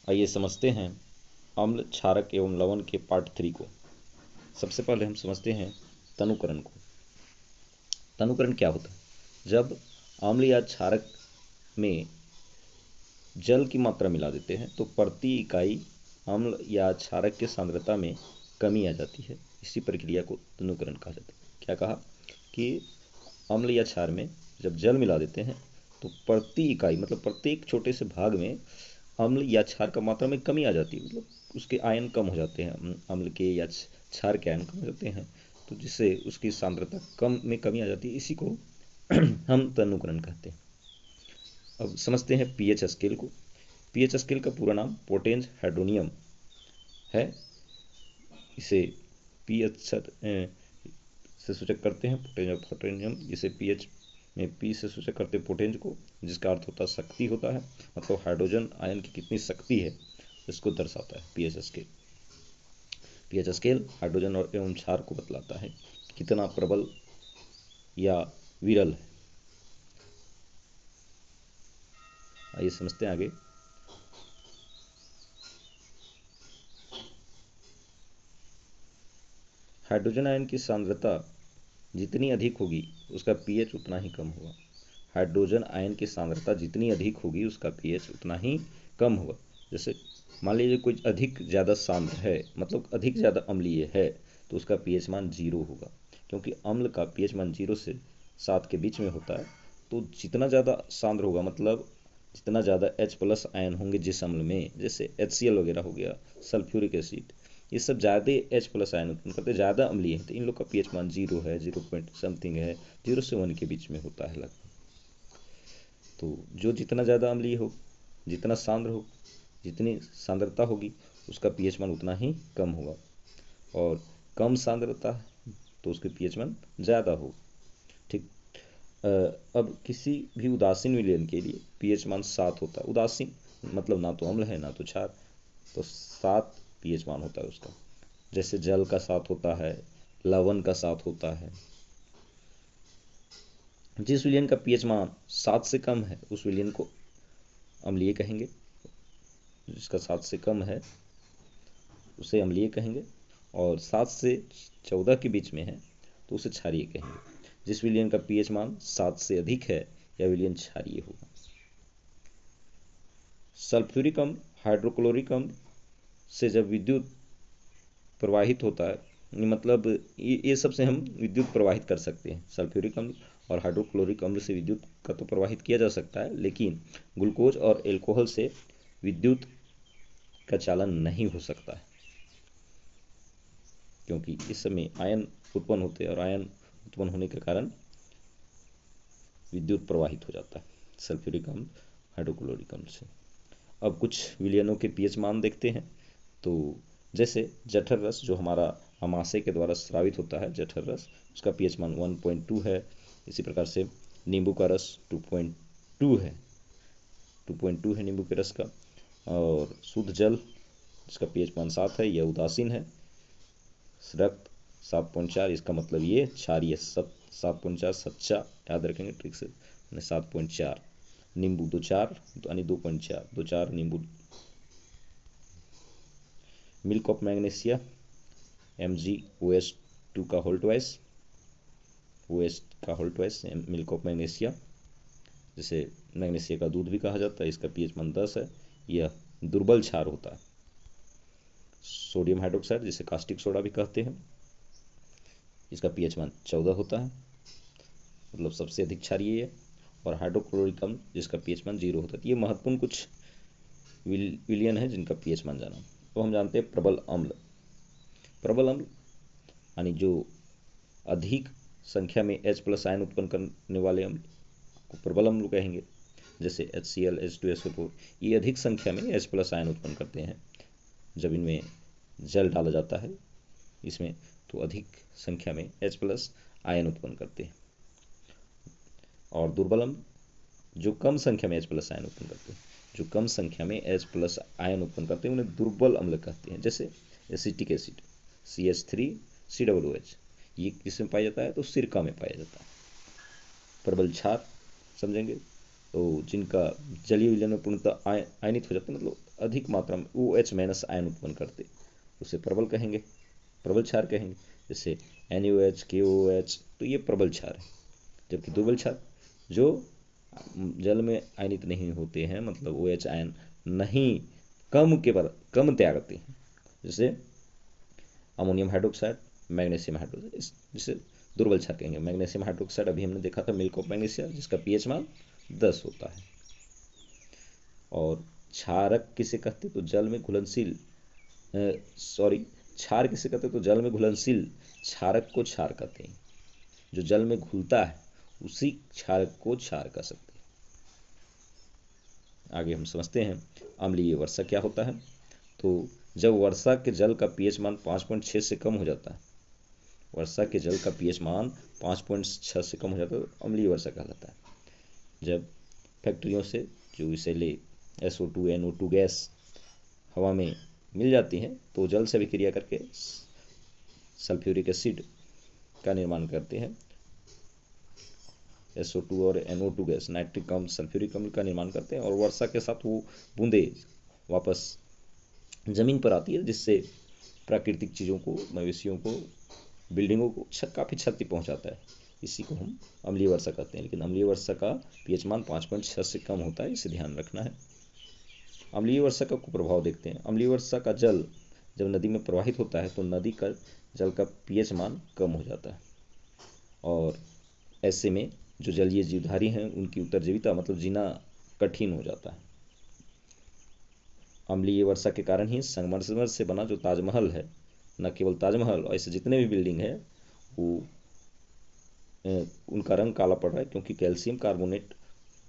आइए समझते हैं अम्ल, क्षारक एवं लवण के पार्ट 3 को। सबसे पहले हम समझते हैं तनुकरण को। तनुकरण क्या होता है? जब अम्ल या क्षारक में जल की मात्रा मिला देते हैं तो प्रति इकाई अम्ल या क्षारक की सांद्रता में कमी आ जाती है। इसी प्रक्रिया को तनुकरण कहा जाता है। क्या कहा कि अम्ल या क्षार में जब जल मिला देते हैं तो प्रति इकाई मतलब प्रत्येक छोटे से भाग में अम्ल या क्षार का मात्रा में कमी आ जाती है, मतलब उसके आयन कम हो जाते हैं, अम्ल के या क्षार के आयन कम हो जाते हैं, तो जिससे उसकी सांद्रता कमी आ जाती है। इसी को हम तनुकरण कहते हैं। अब समझते हैं पीएच स्केल को। पीएच स्केल का पूरा नाम पोटेंज हाइड्रोनियम है। इसे पीएच से सूचक करते हैं, पोटेंज ऑफ हाइड्रोनियम, जिसे पीएच में पी से सूचक करते हैं पोटेंज को, जिसका अर्थ होता है शक्ति होता है, मतलब हाइड्रोजन आयन की कितनी शक्ति है इसको दर्शाता है pH scale. PH scale hydrogen और एवं क्षार को बतलाता है कितना प्रबल या विरल है। आइए समझते हैं आगे। हाइड्रोजन आयन की सांद्रता जितनी अधिक होगी उसका पीएच उतना ही कम होगा। हाइड्रोजन आयन की सांद्रता जितनी अधिक होगी उसका पीएच उतना ही कम होगा। जैसे मान लीजिए कोई अधिक ज़्यादा सांद्र है, मतलब अधिक ज़्यादा अम्लीय है, तो उसका पीएच मान 0 होगा, क्योंकि अम्ल का पीएच मान 0 से 7 के बीच में होता है। तो जितना ज़्यादा सांद्र होगा, मतलब जितना ज़्यादा H+ आयन होंगे जिस अम्ल में, जैसे HCl वगैरह हो गया, सल्फ्यूरिक एसिड, ये सब ज़्यादा H+ आयन उत्पन्न करते हैं, ज़्यादा अम्लीय है, तो इन लोग का पीएच मान 0 है, 0 पॉइंट समथिंग है, 0 से 1 के बीच में होता है लगभग। तो जो जितना ज़्यादा अम्लीय हो, जितना सांद्र हो, जितनी सांद्रता होगी उसका पीएच मान उतना ही कम होगा, और कम सांद्रता तो उसके पीएच मान ज़्यादा हो। ठीक। अब किसी भी उदासीन विलयन के लिए पीएच मान 7 होता है। उदासीन मतलब ना तो अम्ल है ना तो क्षार, तो 7 पीएच मान होता है उसका। जैसे जल का 7 होता है, लवण का 7 होता है। जिस विलयन का पीएच मान 7 से कम है उस विलयन को अम्लीय कहेंगे, जिसका 7 से कम है उसे अम्लीय कहेंगे, और 7 से 14 के बीच में है तो उसे क्षारीय कहेंगे। जिस विलयन का पीएच मान 7 से अधिक है यह विलयन क्षारीय होगा। सल्फ्यूरिक अम्ल, हाइड्रोक्लोरिक अम्ल से जब विद्युत प्रवाहित होता है, मतलब ये सब से हम विद्युत प्रवाहित कर सकते हैं। सल्फ्यूरिक अम्ल और हाइड्रोक्लोरिक अम्ल से विद्युत का तो प्रवाहित किया जा सकता है, लेकिन ग्लूकोज और एल्कोहल से विद्युत का चालन नहीं हो सकता है, क्योंकि इस समय आयन उत्पन्न होते हैं और आयन उत्पन्न होने के कारण विद्युत प्रवाहित हो जाता है सल्फ्यूरिक अम्ल, हाइड्रोक्लोरिक अम्ल से। अब कुछ विलयनों के पीएच मान देखते हैं। तो जैसे जठर रस, जो हमारा आमाशय के द्वारा स्रावित होता है, जठर रस, उसका पीएच मान 1.2 है। इसी प्रकार से नींबू का रस 2.2 है, 2.2 है नींबू के रस का। और शुद्ध जल जिसका पीएच मान 7 है, यह उदासीन है। रक्त 7.4, इसका मतलब ये क्षारीय, 7.4 सच्चा, याद रखेंगे ट्रिक से, 7.4। नींबू 2.4 यानी 2.4, 2.4 नींबू। मिल्क ऑफ मैग्नीशिया MgOH2 का होल ट्वाइस, OH का whole twice, milk of magnesia, जिसे मैग्नीशिया का दूध भी कहा जाता है, इसका पीएच मान 10 है। यह दुर्बल क्षार होता है। सोडियम हाइड्रोक्साइड, जिसे कास्टिक सोडा भी कहते हैं, इसका पीएच मान 14 होता है, मतलब सबसे अधिक क्षारीय है। और हाइड्रोक्लोरिक अम्ल जिसका पीएच मान 0 होता है। ये महत्वपूर्ण कुछ विलयन है जिनका पीएच मान जाना। तो हम जानते हैं प्रबल अम्ल। प्रबल अम्ल यानी जो अधिक संख्या में H+ आयन उत्पन्न करने वाले अम्ल को प्रबल अम्ल कहेंगे। जैसे HCl, H2SO4, ये अधिक संख्या में H+ आयन उत्पन्न करते हैं। जब इनमें जल डाला जाता है इसमें, तो अधिक संख्या में H+ आयन उत्पन्न करते हैं। और दुर्बल अम्ल जो कम संख्या में H+ आयन उत्पन्न करते हैं, जो कम संख्या में H+ आयन उत्पन्न करते हैं उन्हें दुर्बल अम्ल कहते हैं। जैसे एसिटिक एसिड CH3COOH, ये किस में पाया जाता है? तो सिरका में पाया जाता है। प्रबल क्षार समझेंगे तो जिनका जलीय विलयन में पूर्णतः आयनित हो जाते, मतलब अधिक मात्रा में OH माइनस आयन उत्पन्न करते, उसे प्रबल कहेंगे, प्रबल क्षार कहेंगे। जैसे NaOH, KOH, तो ये प्रबल क्षार है। जबकि दुर्बल क्षार जो जल में आयनित नहीं होते हैं, मतलब OH आयन नहीं कम त्यागते हैं, जैसे अमोनियम हाइड्रोक्साइड, मैग्नीशियम हाइड्रोक्साइड, जिसे दुर्बल क्षार कहेंगे। मैग्नीशियम हाइड्रोक्साइड अभी हमने देखा था मिल्क ऑफ मैग्नीशिया, जिसका pH मान 10 होता है। और क्षारक किसे कहते, तो जल में घुलनशील क्षार किसे कहते, तो जल में घुलनशील क्षारक को क्षार कहते हैं। जो जल में घुलता है उसी क्षारक को क्षार कह सकते हैं। आगे हम समझते हैं अम्लीय वर्षा क्या होता है। तो जब वर्षा के जल का pH मान 5.6 से कम हो जाता है, वर्षा के जल का pH मान 5.6 से कम हो जाता है तो अम्लीय वर्षा कहलाता है। जब फैक्ट्रियों से जो विषैले SO2 NO2 गैस हवा में मिल जाती हैं तो जल से अभिक्रिया करके सल्फ्यूरिक एसिड का निर्माण करते हैं। SO2 और NO2 गैस, नाइट्रिक अम्ल, सल्फ्यूरिक अम्ल का निर्माण करते हैं और वर्षा के साथ वो बूंदे वापस ज़मीन पर आती है, जिससे प्राकृतिक चीज़ों को, मवेशियों को, बिल्डिंगों को काफ़ी क्षति पहुंचाता है। इसी को हम अम्लीय वर्षा कहते हैं। लेकिन अम्लीय वर्षा का pH मान 5.6 से कम होता है, इसे ध्यान रखना है। अम्लीय वर्षा का कुप्रभाव देखते हैं। अम्लीय वर्षा का जल जब नदी में प्रवाहित होता है तो नदी का जल का pH मान कम हो जाता है और ऐसे में जो जलीय जीवधारी हैं उनकी उत्तरजीविता, मतलब जीना कठिन हो जाता है। अम्लीय वर्षा के कारण ही संगमरमर से बना जो ताजमहल है, न केवल ताजमहल, ऐसे जितने भी बिल्डिंग है वो उनका रंग काला पड़ रहा है, क्योंकि कैल्शियम कार्बोनेट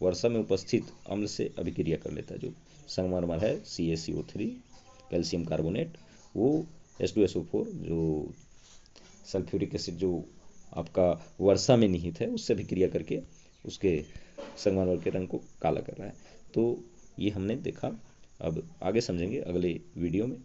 वर्षा में उपस्थित अम्ल से अभिक्रिया कर लेता है। जो संगमरमर है CaCO3, कैल्शियम कार्बोनेट, वो H2SO4, जो सल्फ्यूरिक एसिड जो आपका वर्षा में निहित है, उससे अभिक्रिया करके उसके संगमरमर के रंग को काला कर रहा है। तो ये हमने देखा। अब आगे समझेंगे अगले वीडियो में।